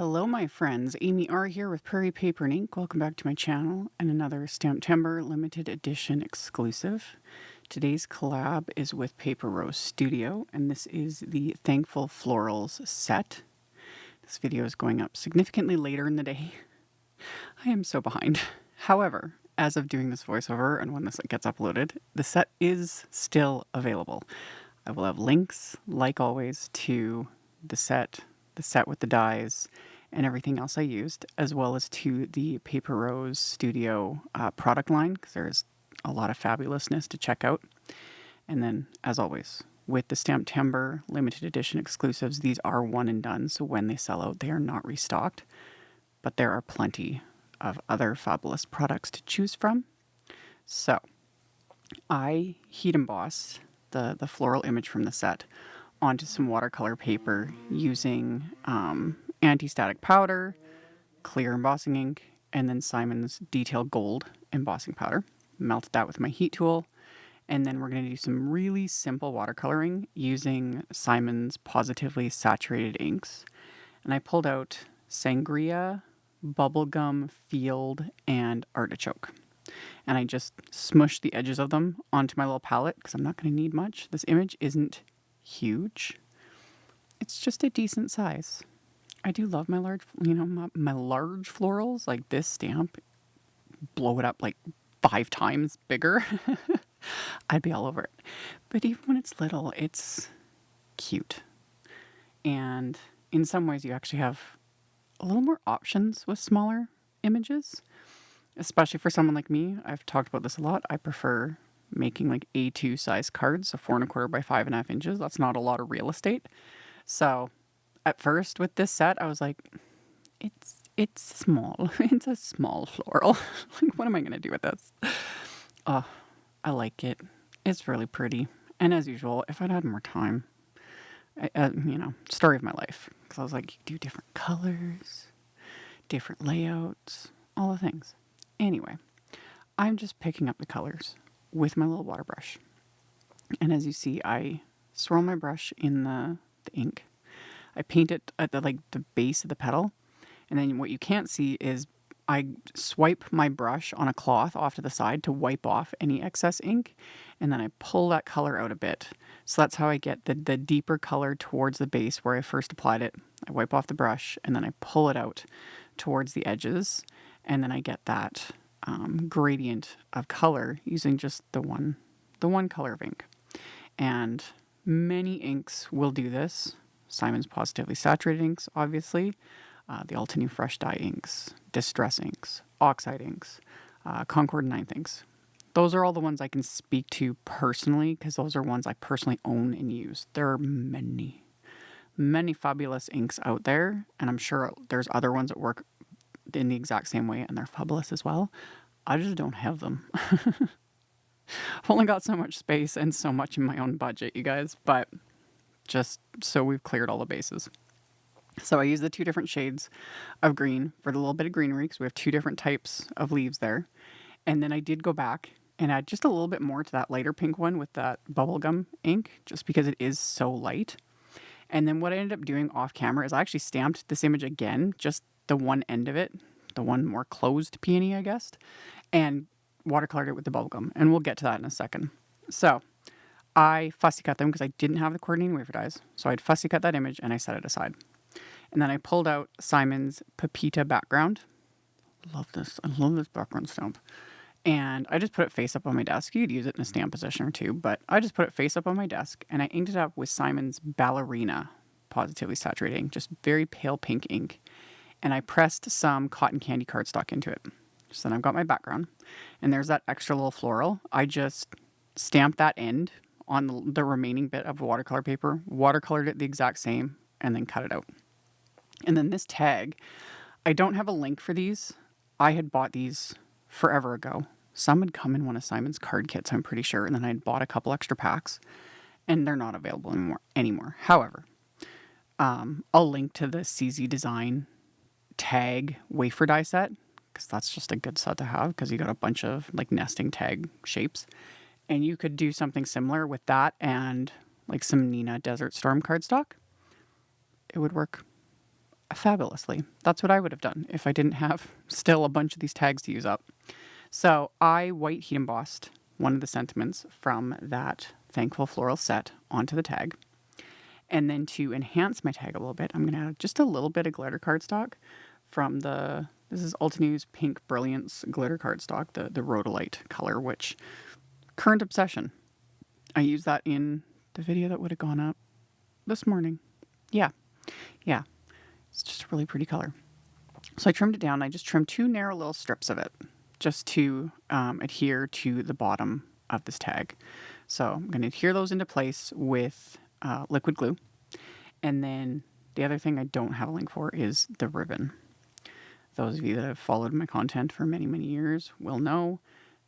Hello my friends, AmyR here with Prairie Paper and Ink. Welcome back to my channel and another STAMPtember limited edition exclusive. Today's collab is with Paper Rose Studio and this is the Thankful Florals set. This video is going up significantly later in the day. I am so behind. However, as of doing this voiceover and when this gets uploaded, the set is still available. I will have links, like always, to the set with the dies, and everything else I used, as well as to the Paper Rose Studio product line, because there's a lot of fabulousness to check out. And then, as always, with the STAMPtember limited edition exclusives, these are one and done, so when they sell out, they are not restocked. But there are plenty of other fabulous products to choose from. So, I heat embossed the floral image from the set onto some watercolor paper using anti-static powder, clear embossing ink, and then Simon's Detail Gold embossing powder. Melted that with my heat tool, and then we're going to do some really simple watercoloring using Simon's Pawsitively saturated inks. And I pulled out Sangria, Bubblegum, Field, and Artichoke. And I just smushed the edges of them onto my little palette because I'm not going to need much. This image isn't huge. It's just a decent size. I do love my large, my large florals. Like this stamp, blow it up like 5 times bigger. I'd be all over it. But even when it's little, it's cute. And in some ways, you actually have a little more options with smaller images, especially for someone like me. I've talked about this a lot. I prefer making like A2 size cards, so 4¼ by 5½ inches. That's not a lot of real estate. So at first with this set, I was like, it's small. It's a small floral. Like, what am I going to do with this? Oh, I like it. It's really pretty. And as usual, if I'd had more time, story of my life. Because I was like, you do different colors, different layouts, all the things. Anyway, I'm just picking up the colors with my little water brush. And as you see, I swirl my brush in the ink. I paint it at the base of the petal. And then what you can't see is I swipe my brush on a cloth off to the side to wipe off any excess ink. And then I pull that color out a bit. So that's how I get the deeper color towards the base where I first applied it. I wipe off the brush and then I pull it out towards the edges. And then I get that gradient of color using just the one color of ink. And many inks will do this. Simon's Pawsitively saturated inks, obviously. The Altenew fresh dye inks, distress inks, oxide inks, Concord 9th inks. Those are all the ones I can speak to personally because those are ones I personally own and use. There are many fabulous inks out there, and I'm sure there's other ones that work in the exact same way and they're fabulous as well. I just don't have them. I've only got so much space and so much in my own budget, you guys, but just so we've cleared all the bases. So I use the 2 different shades of green for the little bit of greenery because we have 2 different types of leaves there. And then I did go back and add just a little bit more to that lighter pink one with that bubblegum ink just because it is so light. And then what I ended up doing off camera is I actually stamped this image again, just the one end of it, the one more closed peony, I guess, and watercolored it with the bubblegum. And we'll get to that in a second. So I fussy cut them because I didn't have the coordinating wafer dies. So I'd fussy cut that image and I set it aside. And then I pulled out Simon's Pepita background. Love this. I love this background stamp. And I just put it face up on my desk. You could use it in a stamp position or two, but I just put it face up on my desk and I inked it up with Simon's Ballerina Pawsitively saturating, just very pale pink ink. And I pressed some cotton candy cardstock into it. So then I've got my background and there's that extra little floral. I just stamped that end on the remaining bit of watercolor paper, watercolored it the exact same, and then cut it out. And then this tag, I don't have a link for these. I had bought these forever ago. Some had come in one of Simon's card kits, I'm pretty sure, and then I'd bought a couple extra packs, and they're not available anymore. However, I'll link to the CZ Design tag wafer die set, because that's just a good set to have, because you got a bunch of like nesting tag shapes. And you could do something similar with that and like some Nina Desert Storm cardstock. It would work fabulously. That's what I would have done if I didn't have still a bunch of these tags to use up. So I white heat embossed one of the sentiments from that Thankful Floral set onto the tag. And then to enhance my tag a little bit, I'm going to add just a little bit of glitter cardstock from this is Altenew's Pink Brilliance glitter cardstock, the rhodolite color, which current obsession. I used that in the video that would have gone up this morning. Yeah. It's just a really pretty color. So I trimmed it down. I just trimmed 2 narrow little strips of it just to adhere to the bottom of this tag. So I'm going to adhere those into place with liquid glue. And then the other thing I don't have a link for is the ribbon. Those of you that have followed my content for many, many years will know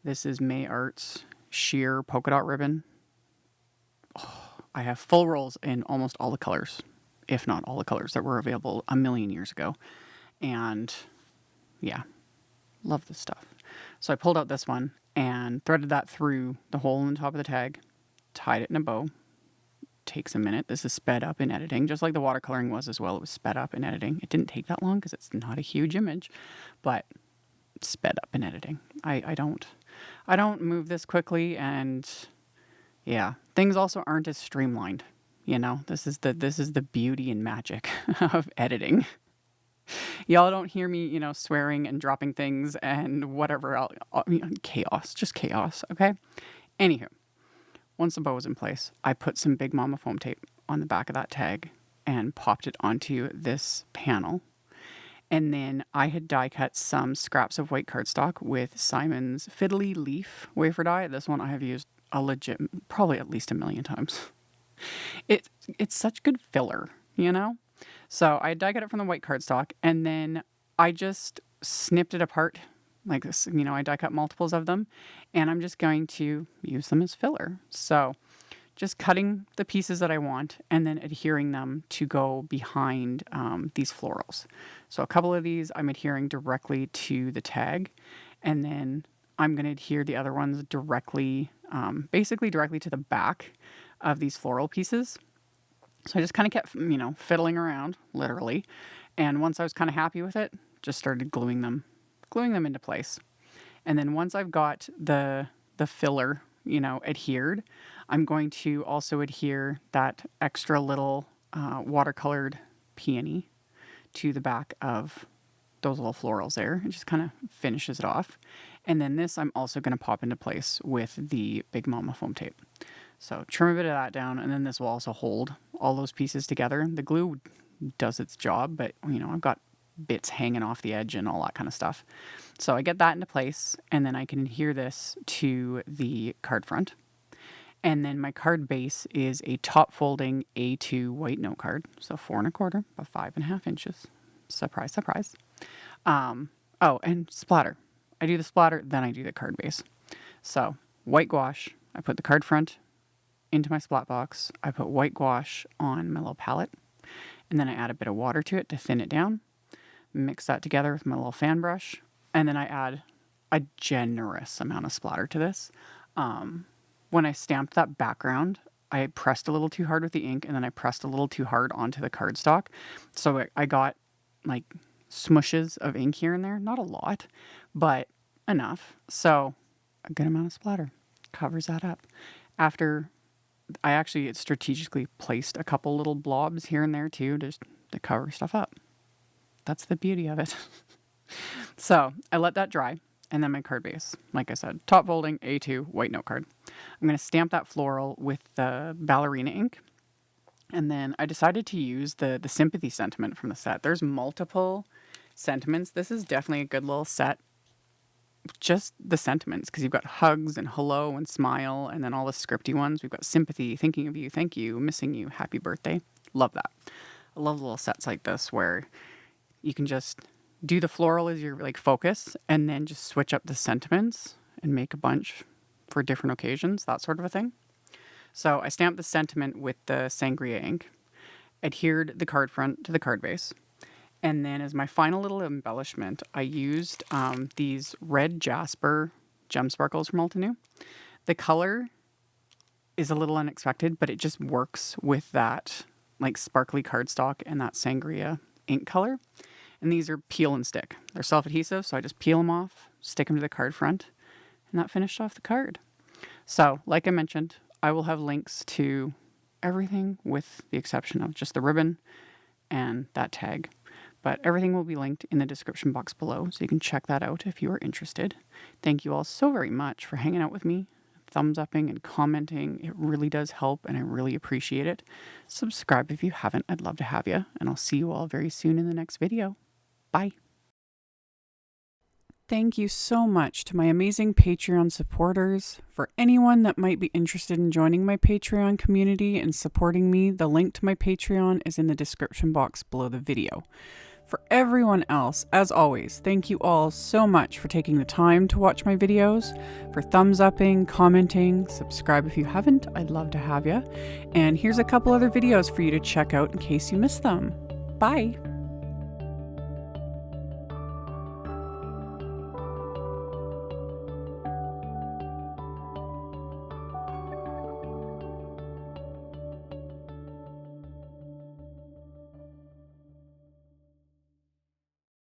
this is MISTI's sheer polka dot ribbon. Oh, I have full rolls in almost all the colors, if not all the colors that were available a million years ago. And yeah, love this stuff. So I pulled out this one and threaded that through the hole in the top of the tag, tied it in a bow. Takes a minute. This is sped up in editing, just like the watercoloring was as well. It was sped up in editing. It didn't take that long because it's not a huge image, but sped up in editing. I don't move this quickly, and yeah, things also aren't as streamlined. You know, this is the beauty and magic of editing. Y'all don't hear me, you know, swearing and dropping things and whatever else. Chaos, just chaos. Okay. Anywho. Once the bow was in place, I put some Big Mama foam tape on the back of that tag and popped it onto this panel. And then I had die cut some scraps of white cardstock with Simon's FIDDLY leaf wafer die. This one I have used a legit, probably at least 1,000,000 times. It's such good filler, you know? So I die cut it from the white cardstock, and then I just snipped it apart like this. You know, I die cut multiples of them, and I'm just going to use them as filler. So just cutting the pieces that I want and then adhering them to go behind these florals. So a couple of these I'm adhering directly to the tag, and then I'm going to adhere the other ones directly, basically directly to the back of these floral pieces. So I just kind of kept, you know, fiddling around, literally. And once I was kind of happy with it, just started gluing them into place. And then once I've got the filler, you know, adhered, I'm going to also adhere that extra little watercolored peony to the back of those little florals there. It just kind of finishes it off. And then this I'm also going to pop into place with the Big Mama foam tape. So trim a bit of that down, and then this will also hold all those pieces together. The glue does its job, but, you know, I've got bits hanging off the edge and all that kind of stuff. So I get that into place, and then I can adhere this to the card front. And then my card base is a top folding A2 white note card. So 4 1/4 by 5.5 inches. Surprise, surprise. Oh, and splatter. I do the splatter, then I do the card base. So white gouache, I put the card front into my splat box. I put white gouache on my little palette, and then I add a bit of water to it to thin it down. Mix that together with my little fan brush, and then I add a generous amount of splatter to this. When I stamped that background, I pressed a little too hard with the ink, and then I pressed a little too hard onto the cardstock. So I got like smushes of ink here and there. Not a lot, but enough. So a good amount of splatter covers that up. After I actually strategically placed a couple little blobs here and there too, just to cover stuff up. That's the beauty of it. So I let that dry, and then my card base, like I said, top folding A2 white note card. I'm going to stamp that floral with the ballerina ink, and then I decided to use the sympathy sentiment from the set. There's multiple sentiments. This is definitely a good little set. Just the sentiments, because you've got hugs and hello and smile, and then all the scripty ones. We've got sympathy, thinking of you, thank you, missing you, happy birthday. Love that. I love little sets like this where you can just do the floral as your like focus, and then just switch up the sentiments and make a bunch for different occasions, that sort of a thing. So I stamped the sentiment with the sangria ink, adhered the card front to the card base, and then as my final little embellishment, I used these red Jasper gem sparkles from Altenew. The color is a little unexpected, but it just works with that like sparkly cardstock and that sangria ink color. And these are peel and stick. They're self-adhesive, so I just peel them off, stick them to the card front, and that finished off the card. So, like I mentioned, I will have links to everything with the exception of just the ribbon and that tag. But everything will be linked in the description box below, so you can check that out if you are interested. Thank you all so very much for hanging out with me, thumbs upping and commenting. It really does help, and I really appreciate it. Subscribe if you haven't. I'd love to have you, and I'll see you all very soon in the next video. Bye. Thank you so much to my amazing Patreon supporters. For anyone that might be interested in joining my Patreon community and supporting me, the link to my Patreon is in the description box below the video. For everyone else, as always, thank you all so much for taking the time to watch my videos, for thumbs upping, commenting, subscribe if you haven't. I'd love to have you. And here's a couple other videos for you to check out in case you missed them. Bye!